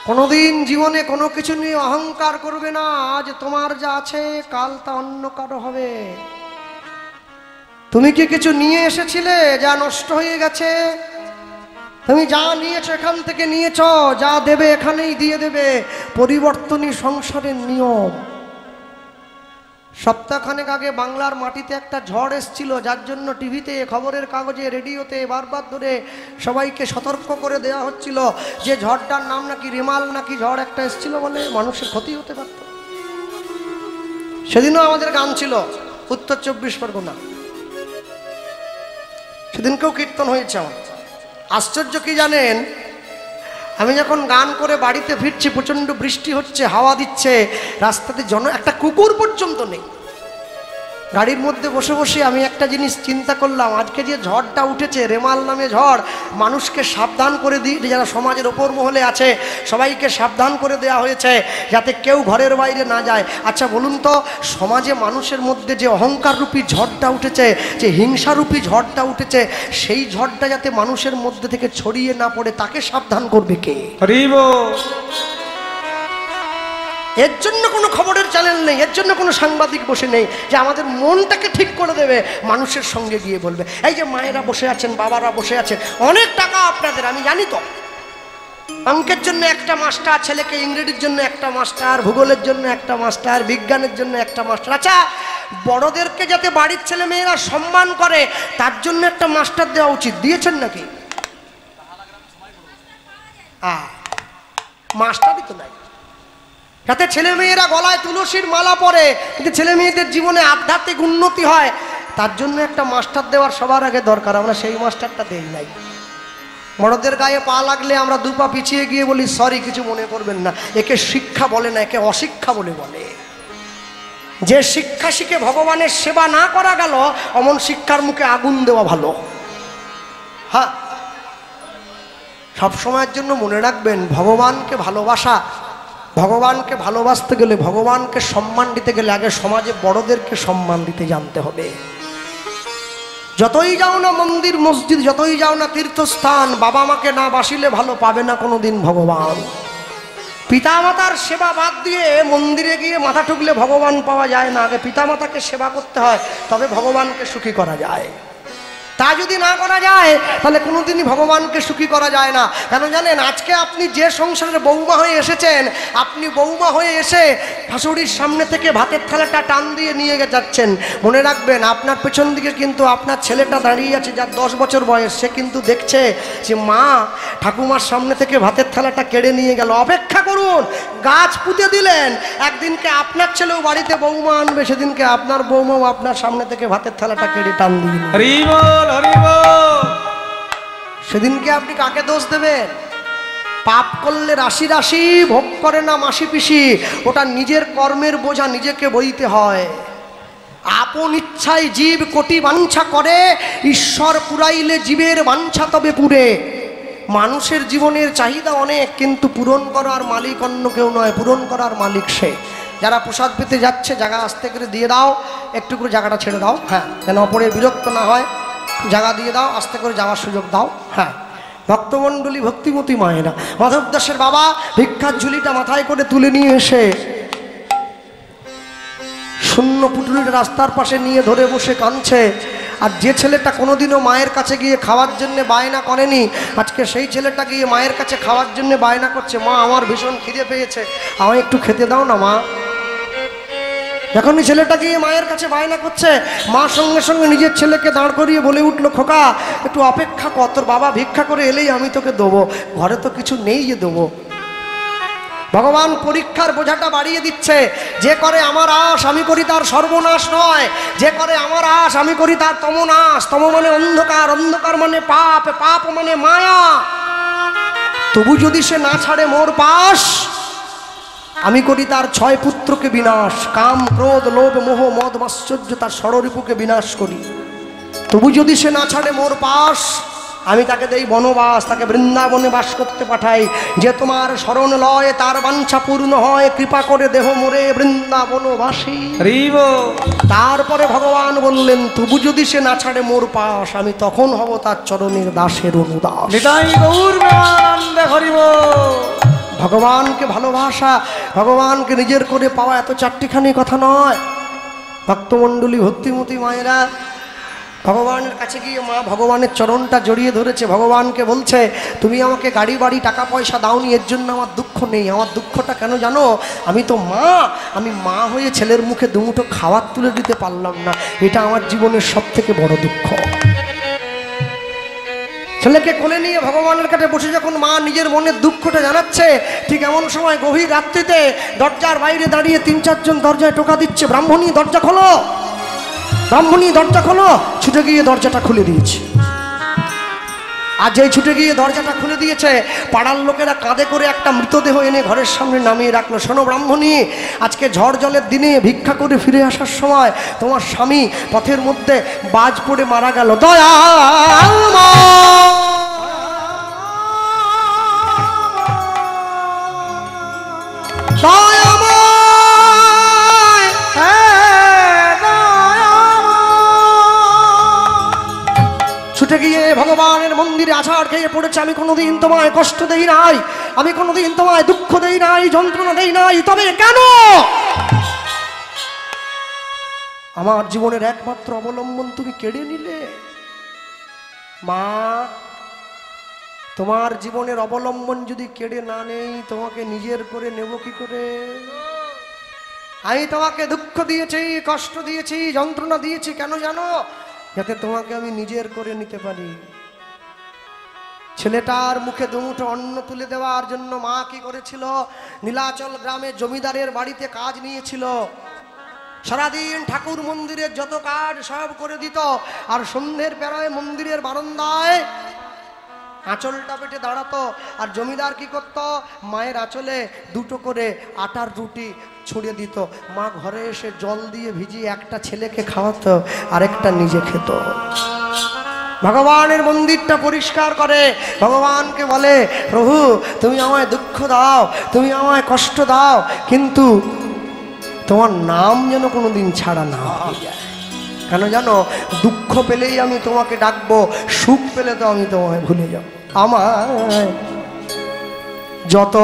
কোনোদিন জীবনে কোনো কিছু নিয়ে অহংকার করবে না। আজ তোমার যা আছে কাল তা অন্য কারো হবে। তুমি কি কিছু নিয়ে এসেছিলে যা নষ্ট হয়ে গেছে? তুমি যা নিয়েছো এখান থেকে নিয়েছো, যা দেবে এখানেই দিয়ে দেবে। পরিবর্তনই সংসারের নিয়ম। সপ্তাহখানেক আগে বাংলার মাটিতে একটা ঝড় এসেছিল, যার জন্য টিভিতে, খবরের কাগজে, রেডিওতে বারবার ধরে সবাইকে সতর্ক করে দেওয়া হচ্ছিল যে ঝড়টার নাম নাকি রেমাল নাকি ঝড় একটা এসেছিল বলে মানুষের ক্ষতি হতে পারত। সেদিনও আমাদের গান ছিল উত্তর 24 পরগনা, সেদিনকেও কীর্তন হয়েছে আমার। আশ্চর্য কি জানেন, আমি যখন গান করে বাড়িতে ফিরছি, প্রচণ্ড বৃষ্টি হচ্ছে, হাওয়া দিচ্ছে, রাস্তাতে একটা কুকুর পর্যন্ত নেই। গাড়ির মধ্যে বসে বসে আমি একটা জিনিস চিন্তা করলাম, আজকে যে ঝড়টা উঠেছে, রেমাল নামে ঝড়, মানুষকে সাবধান করে দিই, যারা সমাজের ওপর মহলে আছে সবাইকে সাবধান করে দেওয়া হয়েছে যাতে কেউ ঘরের বাইরে না যায়। আচ্ছা বলুন তো, সমাজে মানুষের মধ্যে যে অহংকাররূপী ঝড়টা উঠেছে, যে হিংসারূপী ঝড়টা উঠেছে, সেই ঝড়টা যাতে মানুষের মধ্যে থেকে ছড়িয়ে না পড়ে তাকে সাবধান করবে কে? এর জন্য কোনো খবরের চ্যানেল নেই, এর জন্য কোনো সাংবাদিক বসে নেই যে আমাদের মনটাকে ঠিক করে দেবে, মানুষের সঙ্গে গিয়ে বলবে। এই যে মায়েরা বসে আছেন, বাবারা বসে আছেন, অনেক টাকা আপনাদের, আমি জানি তো। অঙ্কের জন্য একটা মাস্টার, ছেলেকে ইংরেজির জন্য একটা মাস্টার, ভূগোলের জন্য একটা মাস্টার, বিজ্ঞানের জন্য একটা মাস্টার। আচ্ছা, বড়দেরকে যাতে বাড়ির ছেলে মেয়েরা সম্মান করে তার জন্য একটা মাস্টার দেওয়া উচিত, দিয়েছেন নাকি? মাস্টারই তো নাই, যাতে ছেলে মেয়েরা গলায় তুলসীর মালা পরে, কিন্তু ছেলে মেয়েদের জীবনে আধ্যাত্মিক উন্নতি হয়, তার জন্য একটা মাস্টার দেওয়ার সবার আগে দরকার। আমরা সেই মাস্টারটা দেই নাই। বড়দের গায়ে পা লাগলে আমরা দু পা পিছিয়ে গিয়ে বলি সরি, কিছু মনে করবেন না। একে শিক্ষা বলে না, একে অশিক্ষা বলে। যে শিক্ষা শিখে ভগবানের সেবা না করা গেল, অমন শিক্ষার মুখে আগুন দেওয়া ভালো। হ্যাঁ, সবসময়ের জন্য মনে রাখবেন, ভগবানকে ভালোবাসা, ভগবানকে ভালোবাসতে গেলে, ভগবানকে সম্মান দিতে গেলে আগে সমাজে বড়দেরকে সম্মান দিতে জানতে হবে। যতই যাও না মন্দির মসজিদ, যতই যাও না তীর্থস্থান, বাবা মাকে না বাসিলে ভালো পাবে না কোনোদিন ভগবান। পিতামাতার সেবা বাদ দিয়ে মন্দিরে গিয়ে মাথা ঠুকলে ভগবান পাওয়া যায় না। আগে পিতামাতাকে সেবা করতে হয়, তবে ভগবানকে সুখী করা যায়। তা যদি না করা যায় তাহলে কোনোদিনই ভগবানকে সুখী করা যায় না। কেন জানেন, আজকে আপনি যে সংসারে বৌমা হয়ে এসেছেন, আপনি বৌমা হয়ে এসে শাশুড়ির সামনে থেকে ভাতের থালাটা টান দিয়ে নিয়ে যাচ্ছেন, মনে রাখবেন আপনার পেছন দিকে কিন্তু আপনার ছেলেটা দাঁড়িয়ে আছে, যার 10 বছর বয়স, সে কিন্তু দেখছে যে মা ঠাকুমার সামনে থেকে ভাতের থালাটা কেড়ে নিয়ে গেল। অপেক্ষা করুন, গাছ পুঁতে দিলেন, একদিনকে আপনার ছেলেও বাড়িতে বৌমা আনবে, সেদিনকে আপনার বৌমাও আপনার সামনে থেকে ভাতের থালাটা কেড়ে টান দিয়ে সেদিনকে আপনি কাকে দোষ দেবেন? পাপ করলে রাশি রাশি, ভোগ করে না মাসি পিসি। ওটা নিজের কর্মের বোঝা নিজেকে বইতে হয়। আপন ইচ্ছায় জীব কোটি বাঞ্ছা করে, ঈশ্বর পুরাইলে জীবের বাঞ্ছা তবে পুরে। মানুষের জীবনের চাহিদা অনেক, কিন্তু পূরণ করার মালিক অন্য কেউ নয়, পূরণ করার মালিক সে। যারা প্রসাদ পেতে যাচ্ছে, জায়গা আস্তে করে দিয়ে দাও, একটু করে জায়গাটা ছেড়ে দাও, হ্যাঁ, যেন অপরের বিরক্ত না হয়। জায়গা দিয়ে দাও, আস্তে করে যাওয়ার সুযোগ দাও। হ্যাঁ, ভক্তমণ্ডলী, ভক্তিমতী মায়েরা, মাধব দাসের বাবা ভিক্ষার ঝুলিটা মাথায় করে তুলে নিয়ে এসে শূন্য পুটুলিটা রাস্তার পাশে নিয়ে ধরে বসে কাঁদছে। আর যে ছেলেটা কোনোদিনও মায়ের কাছে গিয়ে খাওয়ার জন্য বায়না করেনি, আজকে সেই ছেলেটা গিয়ে মায়ের কাছে খাওয়ার জন্য বায়না করছে, মা আমার ভীষণ খিদে পেয়েছে, আমায় একটু খেতে দাও না মা। যখনই ছেলেটা গিয়ে মায়ের কাছে বায়না করছে, মা সঙ্গে সঙ্গে নিজের ছেলেকে দাঁড় করিয়ে বলে উঠলো, খোকা একটু অপেক্ষা কর, তোর বাবা ভিক্ষা করে এলেই আমি তোকে দেবো, ঘরে তো কিছু নেই যে দেবো। ভগবান পরীক্ষার বোঝাটা বাড়িয়ে দিচ্ছে। যে করে আমার আশ আমি করি তার সর্বনাশ নয়, যে করে আমার আশ আমি করি তার তমনাশ। তম মানে অন্ধকার, অন্ধকার মানে পাপ, পাপ মানে মায়া। তবু যদি সে না ছাড়ে মোর পাশ, আমি করি তার 6 পুত্রকে বিনাশ। কাম, ক্রোধ, লোভ, মোহ, মদ, মাশ্চর্য, তার ষড়রিপুকে বিনাশ করি। তবু যদি সে না ছাড়ে মোর পাশ, আমি তাকে দেই বনবাস, তাকে বৃন্দাবনে বাস করতে পাঠাই। যে তোমার শরণ লয় তার বাঞ্ছা পূর্ণ হয়, কৃপা করে দেহ মোরে বৃন্দাবনবাসী। তারপরে ভগবান বললেন, তবু যদি সে না ছাড়ে মোর পাশ, আমি তখন হব তার চরণের দাসের অনুদাস। ভগবানকে ভালোবাসা, ভগবানকে নিজের করে পাওয়া এত চারটিখানি কথা নয়। ভক্তমণ্ডলী, ভক্তিমতী মায়েরা, ভগবানের কাছে গিয়ে মা ভগবানের চরণটা জড়িয়ে ধরেছে, ভগবানকে বলছে তুমি আমাকে গাড়ি বাড়ি টাকা পয়সা দাওনি, এর জন্য আমার দুঃখ নেই। আমার দুঃখটা কেন জানো? আমি তো মা, আমি মা হয়ে ছেলের মুখে দুমুঠো খাবার তুলে দিতে পারলাম না, এটা আমার জীবনের সব থেকে বড় দুঃখ। ছেলেকে কোলে নিয়ে ভগবানের কাছে বসে যখন মা নিজের মনের দুঃখটা জানাচ্ছে, ঠিক এমন সময় গভীর রাত্রিতে দরজার বাইরে দাঁড়িয়ে ৩-৪ জন দরজায় টোকা দিচ্ছে, ব্রাহ্মণী দরজা খোলো, ব্রাহ্মণী দরজা খোলো। ছুটে গিয়ে দরজাটা খুলে দিয়েছে। আর যেই ছুটে গিয়ে দরজাটা খুলে দিয়েছে, পাড়ার লোকেরা কাঁধে করে একটা মৃতদেহ এনে ঘরের সামনে নামিয়ে রাখলো। শোনো ব্রাহ্মণী, আজকে ঝড় জলের দিনে ভিক্ষা করে ফিরে আসার সময় তোমার স্বামী পথের মধ্যে বাজ পড়ে মারা গেল। দয়া ছুটে গিয়ে ভগবানের মন্দিরে আছাড় খেয়ে পড়েছে, আমি কোনোদিন তোমায় কষ্ট দেই নাই, আমি কোনোদিন তোমায় দুঃখ দেই নাই, যন্ত্রণা দেই নাই, তবে কেন আমার জীবনের একমাত্র অবলম্বন তুমি কেড়ে নিলে? মা, তোমার জীবনের অবলম্বন যদি কেড়ে না নেই, তোমাকে নিজের করে নেব কি করে? আমি তোমাকে দুঃখ দিয়েছি, কষ্ট দিয়েছি, যন্ত্রণা দিয়েছি, কেন জানো? যাতে তোমাকে আমি নিজের করে নিতে পারি। ছেলেটার মুখে দুমুঠো অন্ন তুলে দেওয়ার জন্য মা কি করেছিল? নীলাচল গ্রামে জমিদারের বাড়িতে কাজ নিয়েছিল। সারাদিন ঠাকুর মন্দিরের যত কাজ সব করে দিত, আর সন্ধ্যের বেলায় মন্দিরের বারান্দায় আঁচলটা পেটে দাঁড়াতো। আর জমিদার কি করত? মায়ের আঁচলে 2টো করে আটার রুটি ছড়িয়ে দিত। মা ঘরে এসে জল দিয়ে ভিজিয়ে একটা ছেলেকে খাওয়াতো, আরেকটা নিজে খেত। ভগবানের মন্দিরটা পরিষ্কার করে, ভগবানকে বলে প্রভু তুমি আমায় দুঃখ দাও, তুমি আমায় কষ্ট দাও, কিন্তু তোমার নাম যেন কোনোদিন ছাড়া না হয়ে যায়। কেন জানো? দুঃখ পেলেই আমি তোমাকে ডাকবো, সুখ পেলে তো আমি তোমায় ভুলে যাব। আমায় যত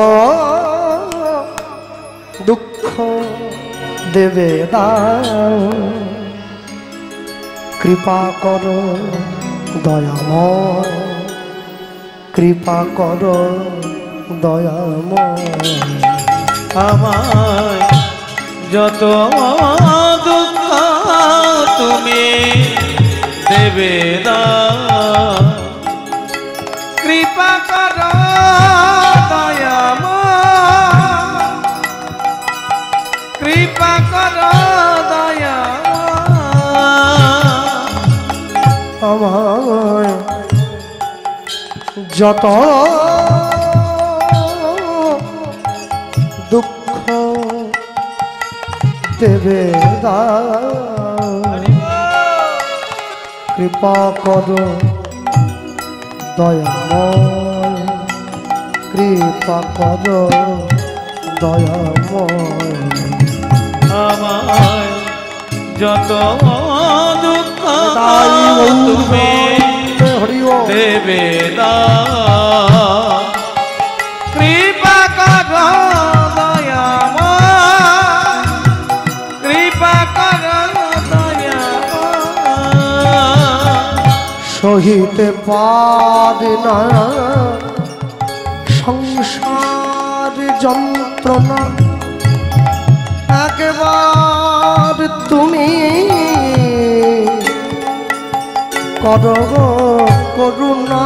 দুঃখ দেবে দাও, কৃপা করো দয়াময়, কৃপা করো দয়াময়। আমায় যত দুঃখ তুমি দেবে দাও, কৃপা করো দয়াময়, কৃপা করো দয়াময়। আমায় যত দুঃখ দেবে দাও, কৃপা করো দয়াময়, কৃপা করো দয়াময়। আমায় যত দুঃখ তুমি দেবে দাও, কৃপা করো দয়াময়, কৃপা করো দয়াময়। সহিতে পারি না সংসার যন্ত্রণা, একবার তুমি করো করুণা।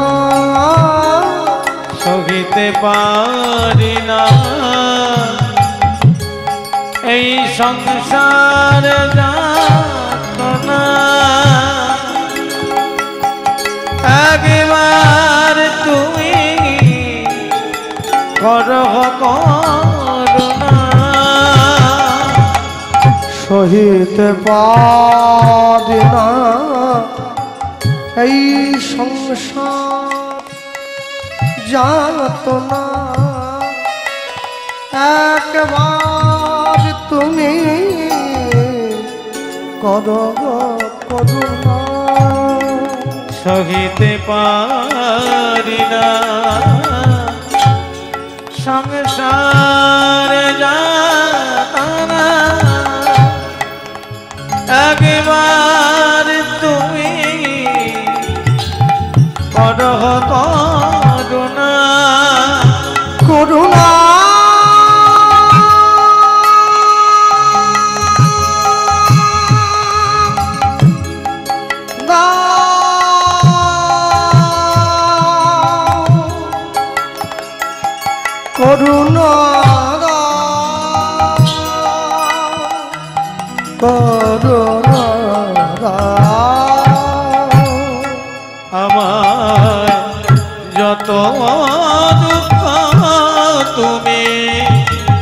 সহিতে পারি না এই সংসার যাতনা, একবার তুমি করো করুণা। সহিতে পারি না এই সংসার যাতনা, একবার তুমি করো করুণা। সহিতে পারি না সংসারে যাতনা একবার তুমি করো করুণা করুণা করুণা করুণা আমার যত দুঃখ তুমি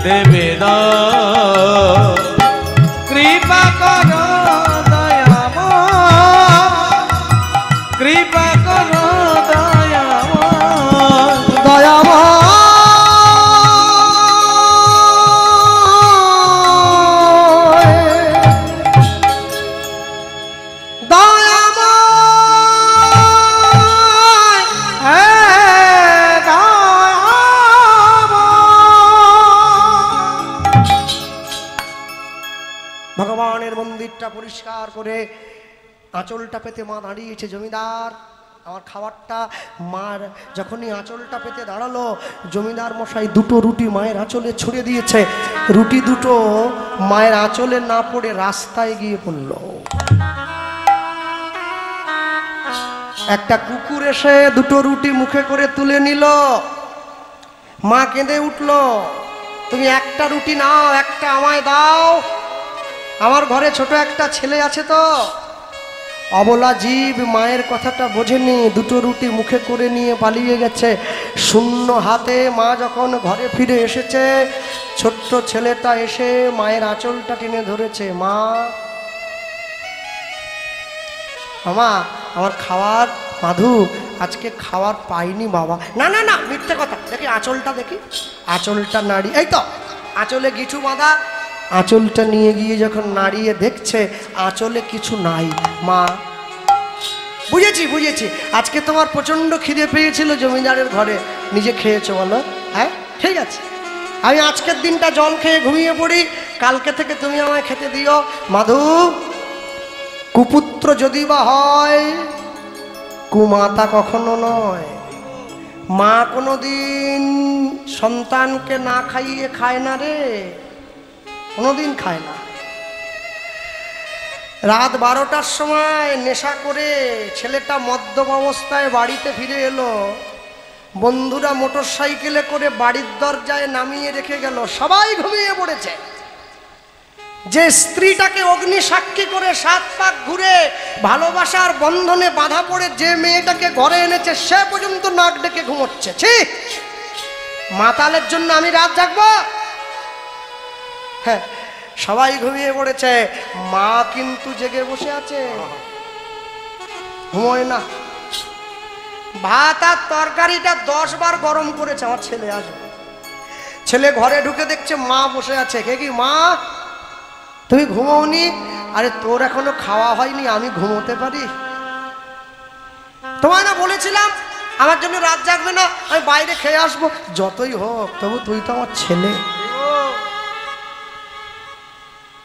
দেবে দাও কৃপা করো দয়াময় কৃপা করো দয়াময় ভগবানের মন্দিরটা পরিষ্কার করে আঁচলটা পেতে মা দাঁড়িয়েছে। জমিদার আমার খাবারটা মার যখনই আঁচলটা পেতে দাঁড়ালো, জমিদার মশাই দুটো রুটি মায়ের আঁচলে ছুঁড়ে দিয়েছে। রুটি দুটো মায়ের আঁচলে না পড়ে রাস্তায় গিয়ে পড়ল। একটা কুকুর এসে দুটো রুটি মুখে করে তুলে নিল। মা কেঁদে উঠল, তুমি একটা রুটি নাও, একটা আমায় দাও, আমার ঘরে ছোট একটা ছেলে আছে তো। অবলা জীব মায়ের কথাটা বোঝেনি, দুটো রুটি মুখে করে নিয়ে পালিয়ে গেছে। শূন্য হাতে মা যখন ঘরে ফিরে এসেছে, ছোট্ট ছেলেটা এসে মায়ের আঁচলটা টেনে ধরেছে। মা, মামা আমার খাবার, মাধু আজকে খাবার পাইনি বাবা। না না না, মিথ্যে কথা, দেখি আঁচলটা, দেখি আঁচলটা নাড়ি, এই তো আঁচলে কিছু বাঁধা। আঁচলটা নিয়ে গিয়ে যখন নাড়িয়ে দেখছে আঁচলে কিছু নাই। মা, বুঝেছি বুঝেছি, আজকে তোমার প্রচণ্ড খিদে পেয়েছিল জমিদারের ঘরে, নিজে খেয়েছো বলো? হ্যাঁ ঠিক আছে, আমি আজকের দিনটা জল খেয়ে ঘুমিয়ে পড়ি, কালকে থেকে তুমি আমায় খেতে দিও। মাধু, কুপুত্র যদি বা হয়, কুমাতা কখনো নয়। মা কোনোদিন সন্তানকে না খাইয়ে খায় না রে, কোনোদিন খায় না। রাত 12টার সময় নেশা করে ছেলেটা মদ্যপ অবস্থায় বাড়িতে ফিরে এলো। বন্ধুরা মোটর সাইকেলে করে বাড়ির দরজায় নামিয়ে রেখে গেল, সবাই ঘুমিয়ে পড়েছে। যে স্ত্রীটাকে অগ্নি সাক্ষী করে 7 পাক ঘুরে ভালোবাসার বন্ধনে বাধা পড়ে যে মেয়েটাকে ঘরে এনেছে, সে পর্যন্ত নাক ডেকে ঘুমোচ্ছে। ঠিক মাতালের জন্য আমি রাত জাগবো? হ্যাঁ, সবাই ঘুমিয়ে পড়েছে, মা কিন্তু জেগে বসে আছে, ঘুমোয় না। ভাত আর তরকারিটা 10 বার গরম করেছে। আমার ছেলে আসবে, ছেলে ঘরে ঢুকে দেখছে মা বসে আছে। কে কি মা, তুমি ঘুমোওনি? আরে তোর এখনো খাওয়া হয়নি, আমি ঘুমোতে পারি? তোমায় না বলেছিলাম আমার জন্য রাত জাগবে না, আমি বাইরে খেয়ে আসবো। যতই হোক তবু তুই তো আমার ছেলে।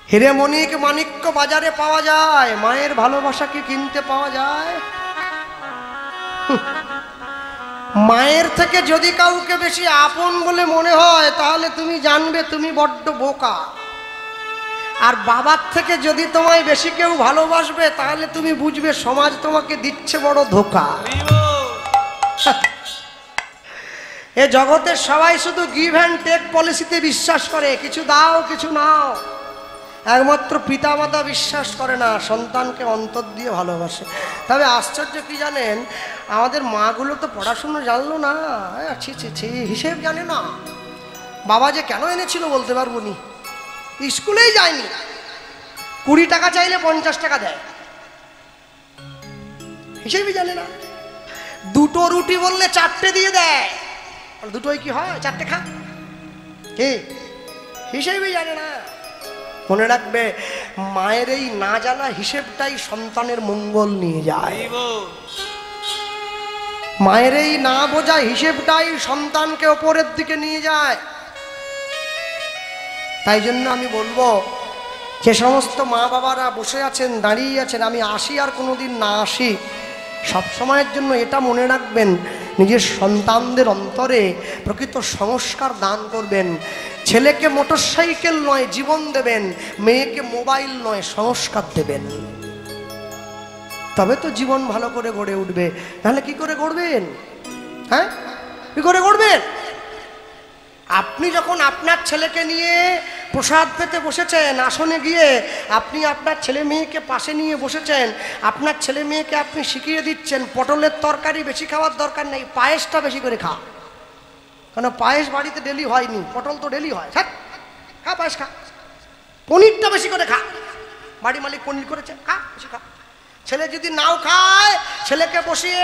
হিরে মণিক মাণিক্য বাজারে পাওয়া যায়, মায়ের ভালোবাসা কি কিনতে পাওয়া যায়? মায়ের থেকে যদি কাউকে বেশি আপন বলে মনে হয়, তাহলে তুমি জানবে তুমি বড্ড বোকা। আর বাবার থেকে যদি তোমায় বেশি কেউ ভালোবাসবে, তাহলে তুমি বুঝবে সমাজ তোমাকে দিচ্ছে বড় ধোঁকা। এ জগতের সবাই শুধু গিভ অ্যান্ড টেক পলিসিতে বিশ্বাস করে, কিছু দাও কিছু নাও। একমাত্র পিতামাতা বিশ্বাস করে না, সন্তানকে অন্তর দিয়ে ভালোবাসে। তবে আশ্চর্য কি জানেন, আমাদের মাগুলো তো পড়াশুনো জানলো না, ছি ছি ছি, হিসেব জানে না। বাবা যে কেন এনেছিল বলতে পারবো নি, স্কুলেই যায়নি। 20 টাকা চাইলে 50 টাকা দেয়, হিসেবই জানে না। দুটো রুটি বললে 4টে দিয়ে দেয়, দুটোই কি হয়, 4টে খা, কি হিসেবই জানে না। মনে রাখবে, মায়ের এই না জানা হিসেবটাই সন্তানের মঙ্গল নিয়ে যায়। মায়ের এই না বোঝা হিসেবটাই সন্তানকে ওপরের দিকে নিয়ে যায়। তাই জন্য আমি বলবো, যে সমস্ত মা বাবারা বসে আছেন, দাঁড়িয়ে আছেন, আমি আসি আর কোনোদিন না আসি, সব সময়ের জন্য এটা মনে রাখবেন, নিজের সন্তানদের অন্তরে প্রকৃত সংস্কার দান করবেন। ছেলেকে মোটরসাইকেল নয় জীবন দেবেন, মেয়েকে মোবাইল নয় সংস্কার দেবেন। তবে তো জীবন ভালো করে গড়ে উঠবে। তাহলে কি করে গড়বেন? হ্যাঁ, কি করে গড়বেন? আপনি যখন আপনার ছেলেকে নিয়ে প্রসাদ পেতে বসেছেন, আসনে গিয়ে আপনি আপনার ছেলে মেয়েকে পাশে নিয়ে বসেছেন, আপনার ছেলে মেয়েকে আপনি শিখিয়ে দিচ্ছেন পটলের তরকারি বেশি খাওয়ার দরকার নেই, পায়েসটা বেশি করে খা। কেন পায়েস বাড়িতে ডেলি হয়নি, পটল তো ডেলি হয়। খা পায়েস খা, পনিরটা বেশি করে খা, বাড়ি মালিক পনির করেছে, খা বেশি খা। ছেলে যদি নাও খায়, ছেলেকে বসিয়ে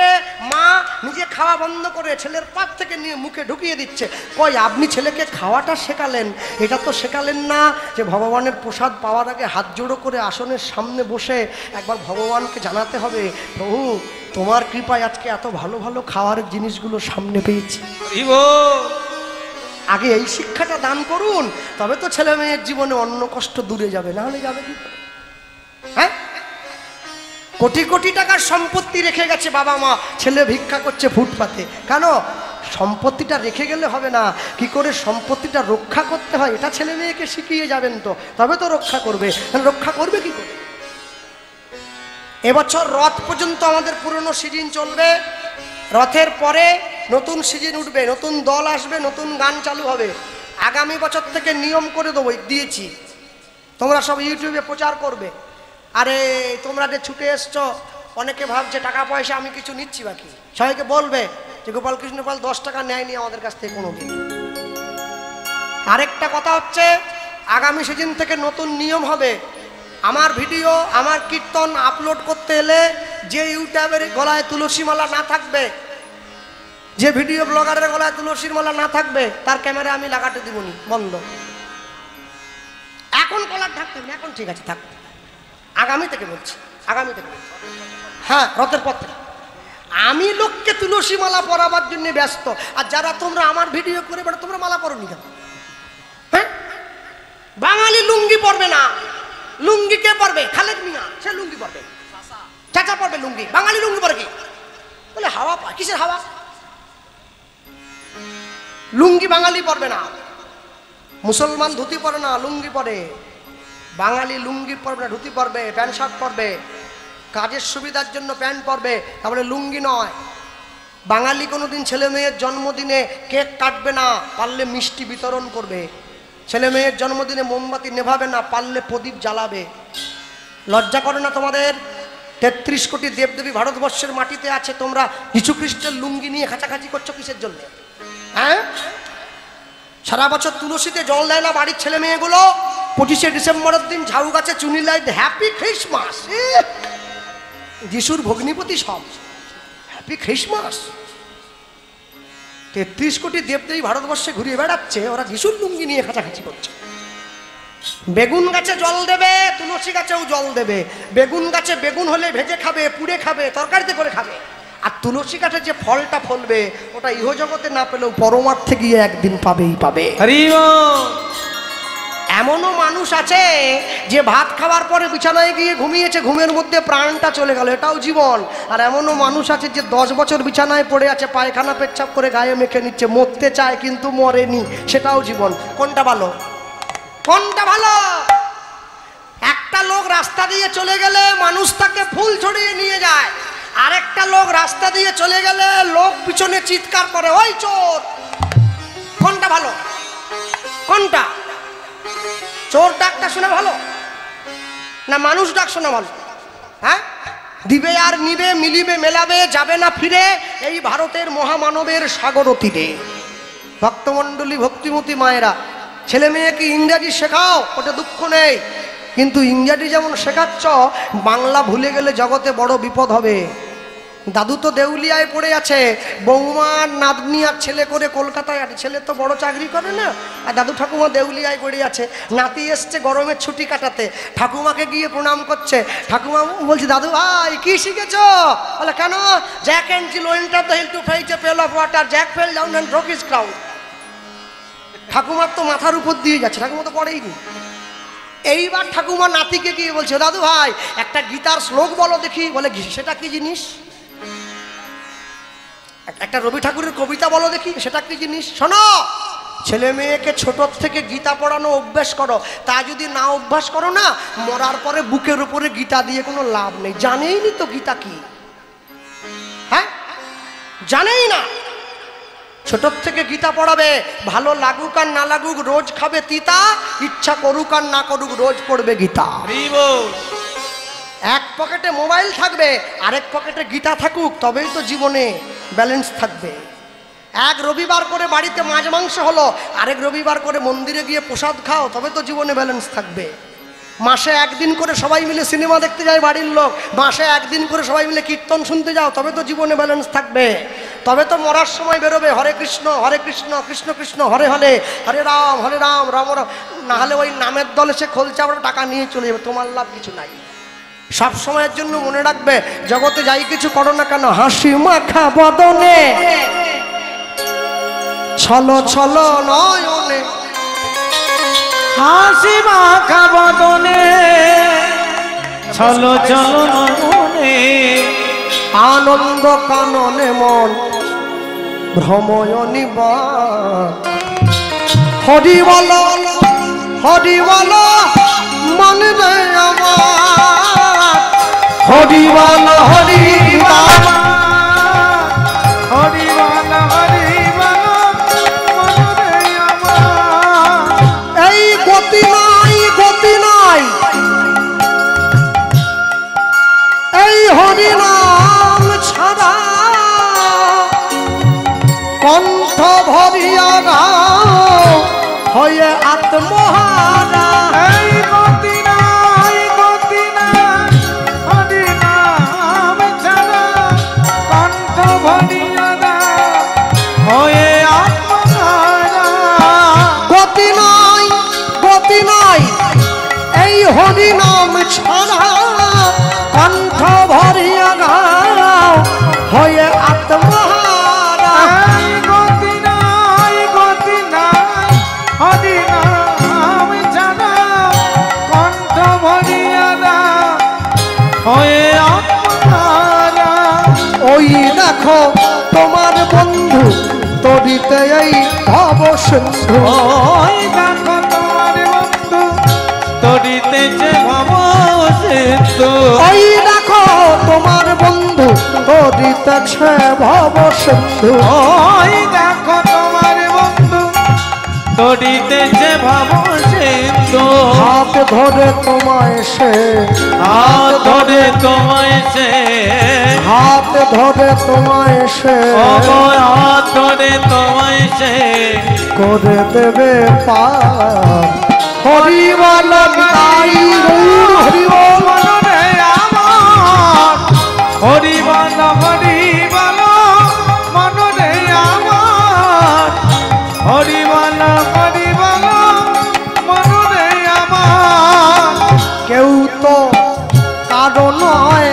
মা নিজে খাওয়া বন্ধ করে ছেলের পাত থেকে নিয়ে মুখে ঢুকিয়ে দিচ্ছে। কই আপনি ছেলেকে খাওয়াটা শেখালেন, এটা তো শেখালেন না যে ভগবানের প্রসাদ পাওয়ার আগে হাত জোড়ো করে আসনের সামনে বসে একবার ভগবানকে জানাতে হবে, প্রভু তোমার কৃপায় আজকে এত ভালো ভালো খাওয়ার জিনিসগুলো সামনে পেয়েছি। আগে এই শিক্ষাটা দান করুন, তবে তো ছেলে মেয়ের জীবনে অন্য কষ্ট দূরে যাবে, না হলে যাবে কি? হ্যাঁ, কোটি কোটি টাকার সম্পত্তি রেখে গেছে বাবা মা, ছেলে ভিক্ষা করছে ফুটপাতে। কেন? সম্পত্তিটা রেখে গেলে হবে না, কি করে সম্পত্তিটা রক্ষা করতে হয় এটা ছেলে মেয়েকে শিখিয়ে যাবেন, তো তবে তো রক্ষা করবে। রক্ষা করবে কি করে? এবছর রথ পর্যন্ত আমাদের পুরনো সিজন চলবে, রথের পরে নতুন সিজন উঠবে, নতুন দল আসবে, নতুন গান চালু হবে। আগামী বছর থেকে নিয়ম করে দেবো, দিয়েছি, তোমরা সব ইউটিউবে প্রচার করবে। আরে তোমরা যে ছুটে এসছো, অনেকে ভাবছে টাকা পয়সা আমি কিছু নিচ্ছি বাকি, সবাইকে বলবে যে গোপাল কৃষ্ণ পাল 10 টাকা নেয়নি আমাদের কাছ থেকে কোনোদিন। আরেকটা কথা হচ্ছে, আগামী সিজন থেকে নতুন নিয়ম হবে। আমার ভিডিও, আমার কীর্তন আপলোড করতে এলে যে ইউটিউবের গলায় তুলসী মালা না থাকবে, যে ভিডিও ব্লগারের গলায় তুলসীর মালা না থাকবে, তার ক্যামেরা আমি লাগাতে দিবনি, বন্ধ। এখন কলার থাকতে, এখন ঠিক আছে থাক, আগামী থেকে বলছি, আগামী থেকে বলছি। হ্যাঁ, রথের পর থেকে আমি লোককে তুলসী মালা পরাবার জন্য ব্যস্ত। আর যারা তোমরা আমার ভিডিও করে বেড়া, তোমরা মালা পরোনি কেন? হ্যাঁ, বাঙালি লুঙ্গি পরবে না, লুঙ্গি কে পরবে? খালেদ মিয়া, সে লুঙ্গি পরবে, চাচা পরবে লুঙ্গি। বাঙালি লুঙ্গি পরে কি? বলে হাওয়া পায়, কিসের হাওয়া? লুঙ্গি বাঙালি পরবে না। মুসলমান ধুতি পরে না, লুঙ্গি পরে। বাঙালি লুঙ্গি পরবে না, ধুতি পরবে, প্যান্ট শার্ট পরবে, কাজের সুবিধার জন্য প্যান্ট পরবে, তারপরে লুঙ্গি নয়। বাঙালি কোনোদিন ছেলে মেয়ের জন্মদিনে কেক কাটবে না, পারলে মিষ্টি বিতরণ করবে। ছেলে মেয়ের জন্মদিনে মোমবাতি নেভাবে না, পারলে প্রদীপ জ্বালাবে। লজ্জা করে না তোমাদের? 33 কোটি দেবদেবী ভারতবর্ষের মাটিতে আছে, তোমরা যীশু খ্রিস্টের লুঙ্গি নিয়ে খাঁচাখাঁচি করছো কিসের জন্য? হ্যাঁ, সারা বছর তুলসীতে জল দেয় না বাড়ির ছেলে মেয়েগুলো, 25শে ডিসেম্বরের দিন ঝাউ গাছে চুনি লাইট, হ্যাপি খ্রিসমাস। যিশুর ভগ্নিপতি সব, হ্যাপি খ্রিসমাস। 33 কোটি দেবদেবী ভারতবর্ষে ঘুরিয়ে বেড়াচ্ছে, ওরা যিশুর লুঙ্গি নিয়ে খাঁচাখাঁচি করছে। বেগুন গাছে জল দেবে, তুলসী গাছেও জল দেবে। বেগুন গাছে বেগুন হলে ভেজে খাবে, পুড়ে খাবে, তরকারিতে করে খাবে। আর তুলসী গাছে যে ফলটা ফলবে, ওটা ইহজগতে না পেলেও পরমার্থে গিয়ে একদিন পাবেই পাবে। এমনও মানুষ আছে যে ভাত খাওয়ার পরে বিছানায় গিয়ে ঘুমিয়েছে, ঘুমের মধ্যে প্রাণটা চলে গেল, এটাও জীবন। আর এমনও মানুষ আছে যে 10 বছর বিছানায় পড়ে আছে, পায়খানা পেচ্ছাপ করে গায়ে মেখে নিচ্ছে, মরতে চায় কিন্তু মরেনি, সেটাও জীবন। কোনটা ভালো? কোনটা ভালো? একটা লোক রাস্তা দিয়ে চলে গেলে মানুষ তাকে ফুল ছড়িয়ে নিয়ে যায়, আরেকটা লোক রাস্তা দিয়ে চলে গেলে লোক পিছনে চিৎকার করে, ওই চোর। কোনটা ভালো? কোনটা? চোর ডাকটা শোনা ভালো না মানুষ ডাক শোনা ভালো? হ্যাঁ, দিবে আর নিবে, মিলিবে মেলাবে, যাবে না ফিরে, এই ভারতের মহামানবের সাগর তীরে। ভক্তমণ্ডলী, ভক্তিমতী মায়েরা, ছেলে মেয়েকে ইংরাজি শেখাও, ওটা দুঃখ নেই, কিন্তু ইংরাজি যেমন শেখাচ্ছ, বাংলা ভুলে গেলে জগতে বড় বিপদ হবে। দাদু তো দেউলিয়ায় পড়ে আছে, বৌমার নাতনি আর ছেলে করে কলকাতায় আছে। ছেলে তো বড় চাকরি করে না, আর দাদু ঠাকুমা দেউলিয়ায় পড়ে আছে। নাতি এসছে গরমের ছুটি কাটাতে, ঠাকুমাকে গিয়ে প্রণাম করছে। ঠাকুমা বলছে, দাদু ভাই কি শিখেছ? বলে, কেন? Jack and Jill enter the hill to fetch a pail of water, Jack fell down and broke his crown. ঠাকুমার তো মাথার উপর দিয়ে যাচ্ছে, ঠাকুমা তো পড়েইনি। এইবার ঠাকুমা নাতিকে গিয়ে বলছে, দাদু ভাই একটা গীতার শ্লোক বলো দেখি। বলে, সেটা কি জিনিস? একটা রবি ঠাকুরের কবিতা বলো দেখি, সেটা কি জিনিস? শোনো, ছেলে মেয়েকে ছোট থেকে গীতা পড়ানো অভ্যাস করো। তা যদি না অভ্যাস করো না, মরার পরে বুকের উপরে গীতা দিয়ে কোনো লাভ নেই। জানেই নি তো গীতা কি, হ্যাঁ জানেই না। ছোট থেকে গীতা পড়াবে, ভালো লাগুক আর না লাগুক রোজ খাবে তিতা, ইচ্ছা করুক আর না করুক রোজ পড়বে গীতা। এক পকেটে মোবাইল থাকবে, আরেক পকেটে গীতা থাকুক, তবেই তো জীবনে ব্যালেন্স থাকবে। এক রবিবার করে বাড়িতে মাছ মাংস হলো, আরেক রবিবার করে মন্দিরে গিয়ে প্রসাদ খাও, তবে তো জীবনে ব্যালেন্স থাকবে। মাসে একদিন করে সবাই মিলে সিনেমা দেখতে যায় বাড়ির লোক, মাসে একদিন করে সবাই মিলে কীর্তন শুনতে যাও, তবে তো জীবনে ব্যালেন্স থাকবে। তবে তো মরার সময় বেরোবে হরে কৃষ্ণ কৃষ্ণ কৃষ্ণ হরে হরে, হরে রাম রাম রাম। না হলে ওই নামের দল এসে খোলছে, আমরা টাকা নিয়ে চলে যাবে, তোমার লাভ কিছু নাই। সব সময়ের জন্য মনে রাখবে, জগতে যাই কিছু করো না কেন, হাসি মাখা বদনে ছলো ছলো নয়নে, হাসি মাখা বদনে ছলো ছলো নয়নে, আনন্দ কাননে মন ভ্রময়নি বা। হরি বলো মন রে আমার, হরি বলো হরি বলো, হরি বল হরি বল মন রে আমার। এই গতি নাই এই হরি নাম ছাড়া, কণ্ঠ ভরিয়া গাও হয়ে আত্মহারা। এই গতি নাই হরি নাম ছাড়া, কণ্ঠ ভরিয়া গাও হয়ে আত্মহারা। গতি নাই এই হরি নাম ছাড়া, কণ্ঠ ভরিয়া গাও হয়ে আত্মহারা। এই গতি নাই হরি নাম ছাড়া, কণ্ঠ ভরিয়া গাও হয়ে আত্মহারা। ওই দেখো তোমার বন্ধু তরিতে এই ভব সিন্ধু, ওই দেখো তোমার বন্ধু তরিতেছে ভব সিন্ধু। ওই দেখো তোমার বন্ধু তরিতেছে ভব সিন্ধু। ওই দেখো তোমার বন্ধু তরিতেছে ভব সিন্ধু। হাত ধরে তোমায় সে, হাত ধরে তোমায় সে, হাত ধরে তোমায় সে, হাত ধরে তোমায় সে করে দেবে পার। হরি বল তাই গৌর হরি বল। মনে আমার, হরি বল মনে আমার, হরি বল মনে আমার। কেউ তো কারো নয়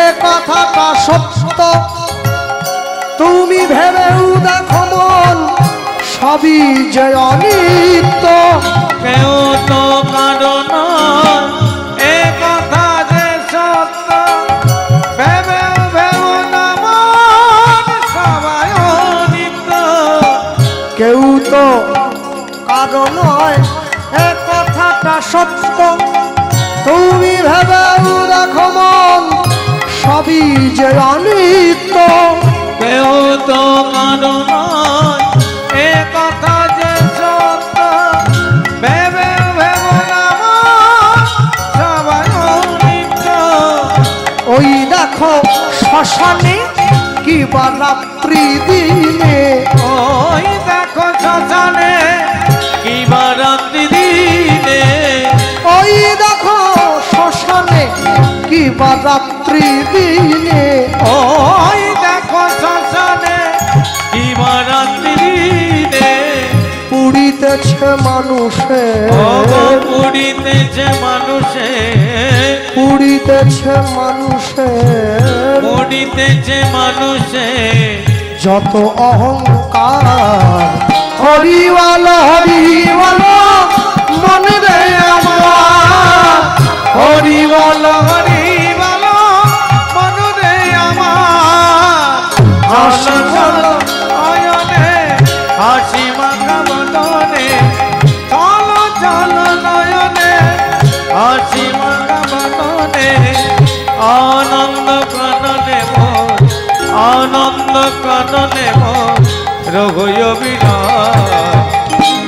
এ কথাটা সত্য, তুমি ভেবেও দেখো মন সবই যে অনিত্য। কেউ তো কারো নয় এ কথা যে সত্য, ভেবে না মন সবাই অনিত্য। কেউ তো কারো নয় এ কথাটা সত্য, তুমি ভেবেও দেখো মন সবই যে অনিত্য। কেউ তো কারো নয় এ কথা যে সত্য, ভেবে না মন সবাই অনিত্য। ওই দেখো শ্মশানে কি বা রাত্রি দিনে, ওই দেখো শ্মশানে কি বা রাত্রি দিনে, ওই দেখো শ্মশানে কি বা রাত্রি দিনে। ওই মানুষে, পুড়িতেছে মানুষে, পুড়িতেছে মানুষে, পুড়িতেছে মানুষে যত অহংকার। হরিবল হরিবল মনে রে আমার, হরিবল হরিবল মনুরে আমার, হাসি অয়নে হাসি মাখা বদনে, চল চল নয়নে হাসি মাখা বদনে, আনন্দ কাননে মোর, আনন্দ কাননে মোর রঘুয় বিরাজ।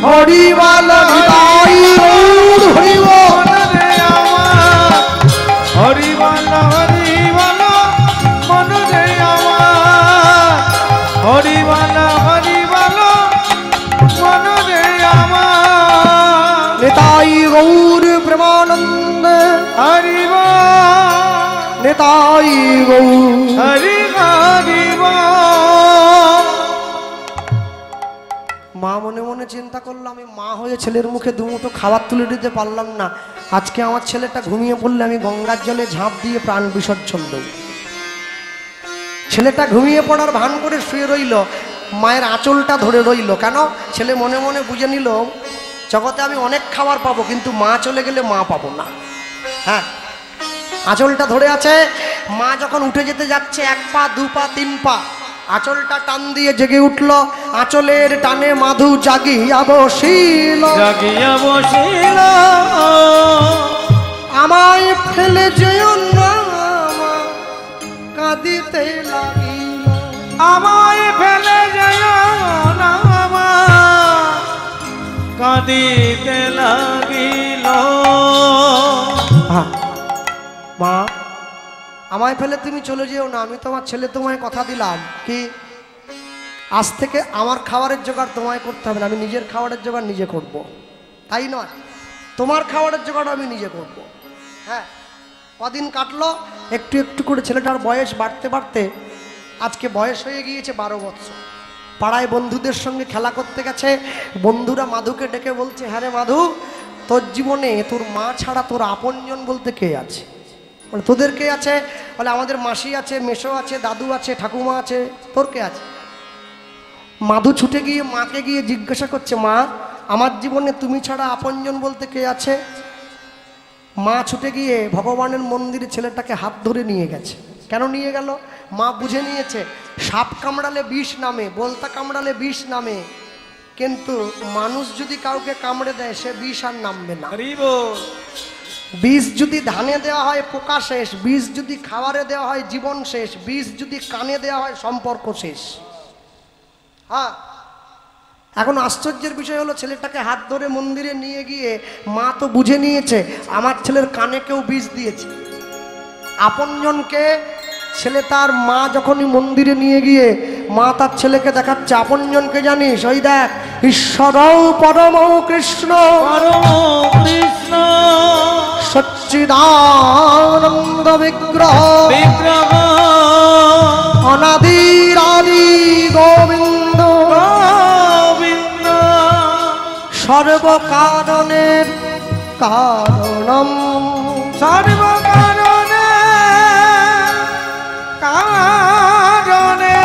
হরিবল হৃদয় হরিবল রে আমার, হরিবল হরিবল মনুরে আমার, হরিবল হরিবল মনুরে আমার, নিতাই গৌর প্রেমানন্দ, হরিবল নিতাই গৌর। হরি হরিবল। মা মনে মনে চিন্তা করলো, আমি মা হয়ে ছেলের মুখে দুমুঠো খাবার তুলে দিতে পারলাম না, আজকে আমার ছেলেটা ঘুমিয়ে পড়লে আমি গঙ্গার জলে ঝাঁপ দিয়ে প্রাণ বিসর্জন দেব। ছেলেটা ঘুমিয়ে পড়ার ভান করে শুয়ে রইল, মায়ের আঁচলটা ধরে রইল। কেন? ছেলে মনে মনে বুঝে নিল জগতে আমি অনেক খাবার পাবো, কিন্তু মা চলে গেলে মা পাবো না। হ্যাঁ, আঁচলটা ধরে আছে। মা যখন উঠে যেতে যাচ্ছে, 1 পা 2 পা 3 পা, আঁচলটা টান দিয়ে জেগে উঠল। আঁচলের টানে মাধু জাগিয়া বসিল, জাগিয়া বসিল, আমায় ফেলে যেও না মা, কাঁদিতে লাগিল। আমায় ফেলে যাও না মা, কাঁদিতে লাগিল। মা, আমায় ফেলে তুমি চলে যেও না, আমি তোমার ছেলে, তোমায় কথা দিলাম কি আজ থেকে আমার খাবারের জোগাড় তোমায় করতে হবে না, আমি নিজের খাবারের জোগাড় নিজে করব। তাই নয়, তোমার খাবারের জোগাড় আমি নিজে করব। হ্যাঁ, কদিন কাটলো, একটু একটু করে ছেলেটার বয়স বাড়তে বাড়তে আজকে বয়স হয়ে গিয়েছে 12 বছর। পাড়ায় বন্ধুদের সঙ্গে খেলা করতে গেছে, বন্ধুরা মাধুকে ডেকে বলছে, হ্যাঁ রে মাধু, তোর জীবনে তোর মা ছাড়া তোর আপনজন বলতে কে আছে? বলে তোদের কে আছে? বলে আমাদের মাসি আছে, মেসো আছে, দাদু আছে, ঠাকুমা আছে, তোর কে আছে? মাধু ছুটে গিয়ে মাকে গিয়ে জিজ্ঞাসা করছে, মা আমার জীবনে তুমি ছাড়া আপনজন বলতে কে আছে? মা ছুটে গিয়ে ভগবানের মন্দিরে ছেলেটাকে হাত ধরে নিয়ে গেছে। কেন নিয়ে গেল? মা বুঝে নিয়েছে সাপ কামড়ালে বিষ নামে, বলতা কামড়ালে বিষ নামে, কিন্তু মানুষ যদি কাউকে কামড়ে দেয় সে বিষ আর নামবে না। বিষ যদি ধানে দেওয়া হয় পোকা শেষ, বিষ যদি খাবারে দেওয়া হয় জীবন শেষ, বিষ যদি কানে দেওয়া হয় সম্পর্ক শেষ। হ্যাঁ, এখন আশ্চর্যের বিষয় হলো ছেলেটাকে হাত ধরে মন্দিরে নিয়ে গিয়ে মা তো বুঝে নিয়েছে আমার ছেলের কানে কেউ বিষ দিয়েছে। আপনজনকে ছেলে তার মা যখনই মন্দিরে নিয়ে গিয়ে মা তার ছেলেকে দেখাচ্ছে, আপনজনকে জানিস? ওই দেখ, ঈশ্বর পরম কৃষ্ণ, পরম কৃষ্ণ সচ্চিদানন্দ বিগ্রহ, বিগ্রহ অনাদির আদি গোবিন্দ, গোবিন্দ সর্বকারণের কারণম, সর্বকারণে কারণে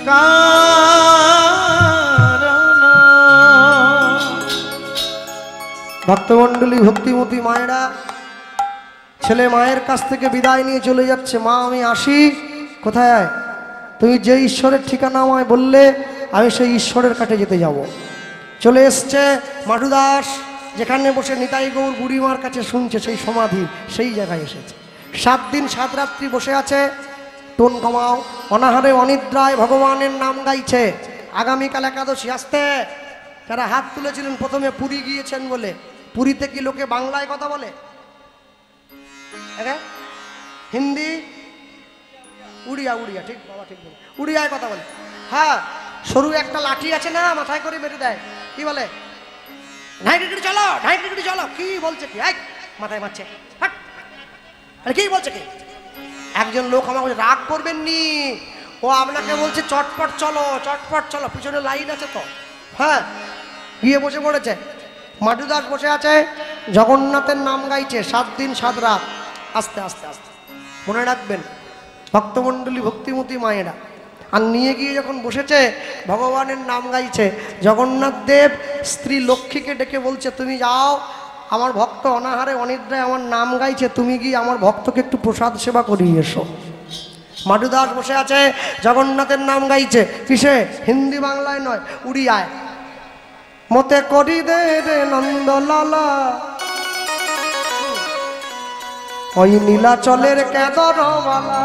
কারণ। ভক্তমণ্ডলী, ভক্তিমতী মায়েরা, ছেলে মায়ের কাছ থেকে বিদায় নিয়ে চলে যাচ্ছে। মা আমি আসি। কোথায়? তুমি যে ঈশ্বরের ঠিকানা আমায় বললে আমি সেই ঈশ্বরের কাছে যেতে যাব। চলে এসছে মাটু দাস, যেখানে বসে নিতাই গৌর বুড়িমার কাছে শুনছে, সেই সমাধি, সেই জায়গায় এসেছে। 7 দিন 7 রাত্রি বসে আছে। টোন কমাও, অনাহারে অনিদ্রায় ভগবানের নাম গাইছে। আগামীকাল একাদশী আসতে। যারা হাত তুলেছিলেন প্রথমে পুরী গিয়েছেন বলে, পুরীতে কি লোকে বাংলায় কথা বলে? হিন্দি, উড়িয়া, উড়িয়া, ঠিক বাবা ঠিক বলে, উড়িয়ায় কথা বলে। হ্যাঁ, সরু একটা লাঠি আছে না, মাথায় করে মেরে দেয়, কি বলে? ঢাই ডিগ্রি চলো, ঢাই ডিগ্রি চলো। কি বলছে? কি মাথায় মারছে, আরে কি বলছে? কি? একজন লোক আমাকে রাগ করবেন নি, ও আপনাকে বলছে চটপট চলো, চটপট চলো, পিছনে লাইন আছে তো, হ্যাঁ গিয়ে বসে পড়েছে। মাধু দাস বসে আছে, জগন্নাথের নাম গাইছে 7 দিন 7 রাত। আস্তে আস্তে আস্তে মনে রাখবেন ভক্তমণ্ডলী ভক্তিমতী মায়েরা। আর নিয়ে গিয়ে যখন বসেছে ভগবানের নাম গাইছে, জগন্নাথ দেব স্ত্রী লক্ষ্মীকে ডেকে বলছে, তুমি যাও, আমার ভক্ত অনাহারে অনিদ্রায় আমার নাম গাইছে, তুমি গিয়ে আমার ভক্তকে একটু প্রসাদ সেবা করিয়ে এসো। মাধু দাস বসে আছে, জগন্নাথের নাম গাইছে, কিসে? হিন্দি বাংলায় নয়, উড়িয়ায়। মতে করি দে রে নন্দলালা ওই নীলাচলের কেদরবালা।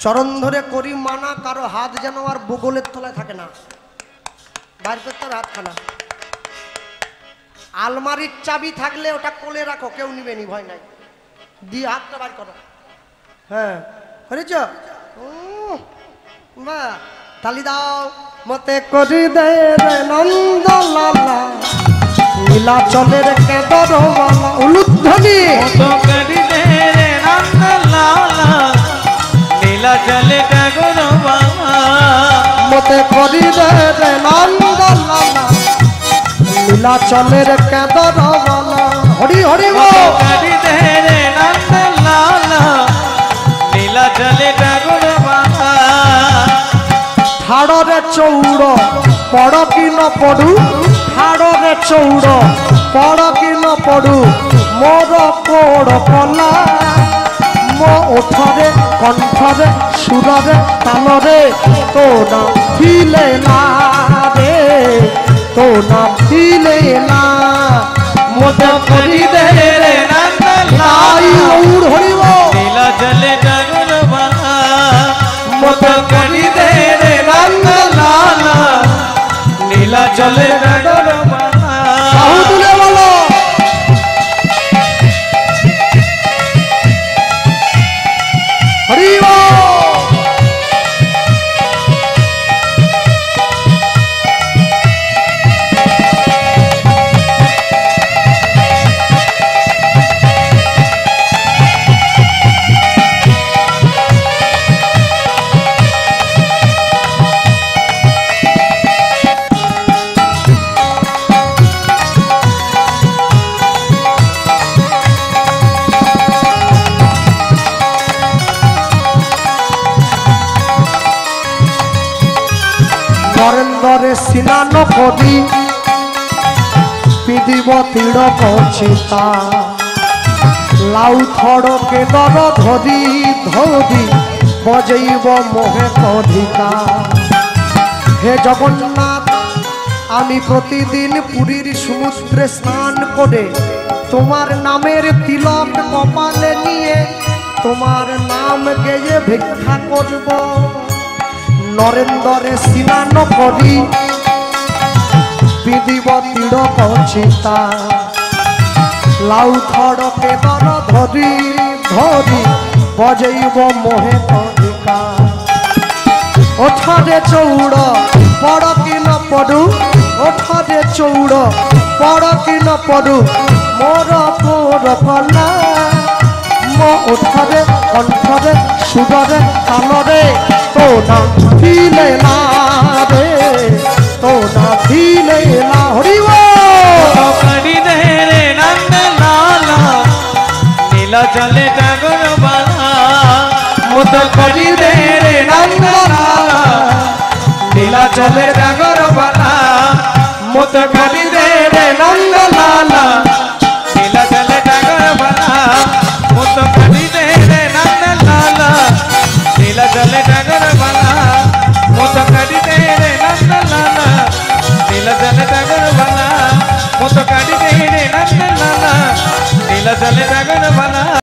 চরণ ধরে করি মানা, কারো হাত যেন আর বগলের তলায় থাকে না, বাইরে করতে হবে হাতখানা। আলমারির চাবি থাকলে ওটা কোলে রাখো, কেউ নিবে নি, ভয় নাই, দিয়ে হাতটা বার করো। হ্যাঁ করেছ বা তালি দাও। মতে করি দে রে নন্দলালা নীলাচলের কেদরবালা। উলুধ্বনি মতো করি দে রে নন্দলালা নীলাচলে কেদরবালা। মতে করি দে রে নন্দলালা নীলাচলের কেদরবালা। হরি হরি মতো বল। করি দে রে নন্দলালা নীলাচলে কেদরবালা। হাড়রে চৌড় পড় কি ন পড়ু, হাড়রে চৌড় পড় কি ন পড়ু, মোর কোড় কলা। মো ওঠরে কণ্ঠরে সুররে তালরে তো না ফিলে না রে, তো না ফিলে না। মতো করি দে রে নন্দলালা হরিব নীলাচলে কেদরবালা। মতো করি দে রে নন্দলালা নীলাচলে কেদরবালা। বাহু তুলে বলো। হরিব নরেন্দ্রে স্নান করি পিদিব তিড়ক চিতা, লাউ থড়কে দর ধরি ধরি বজেইব মোহে কধিকা। হে জগন্নাথ, আমি প্রতিদিন পুরীর সমুদ্রে স্নান করে তোমার নামের তিলক কপালে নিয়ে তোমার নাম গেয়ে ভিক্ষা করব। নরেন্দ্রে স্নান করি পিদিব তিড়ক চিতা, লাউ থড়কে দর ধরি ধরি বজেইব মোহে কধিকা। ওঠরে চৌড় পড় কি ন পড়ু, ওঠরে চৌড় পড় কি ন পড়ু, মোর কোর কলা। মো ওঠরে কণ্ঠরে সুররে তালরে তো না ফিলে না রে, তো না ফিলে না। হরিব মতো করি দে রে নন্দলালা নীলাচলে কেদরবালা। মতো করি দে রে নন্দলালা নীলাচলে কেদরবালা। মতো করি দে রে নন্দলালা নীলাচলে কেদরবালা। মতো করি দে রে নন্দলালা নীলাচলে কেদরবালা। মতো করি দে রে নন্দলালা নীলাচলে কেদরবালা। মতো করি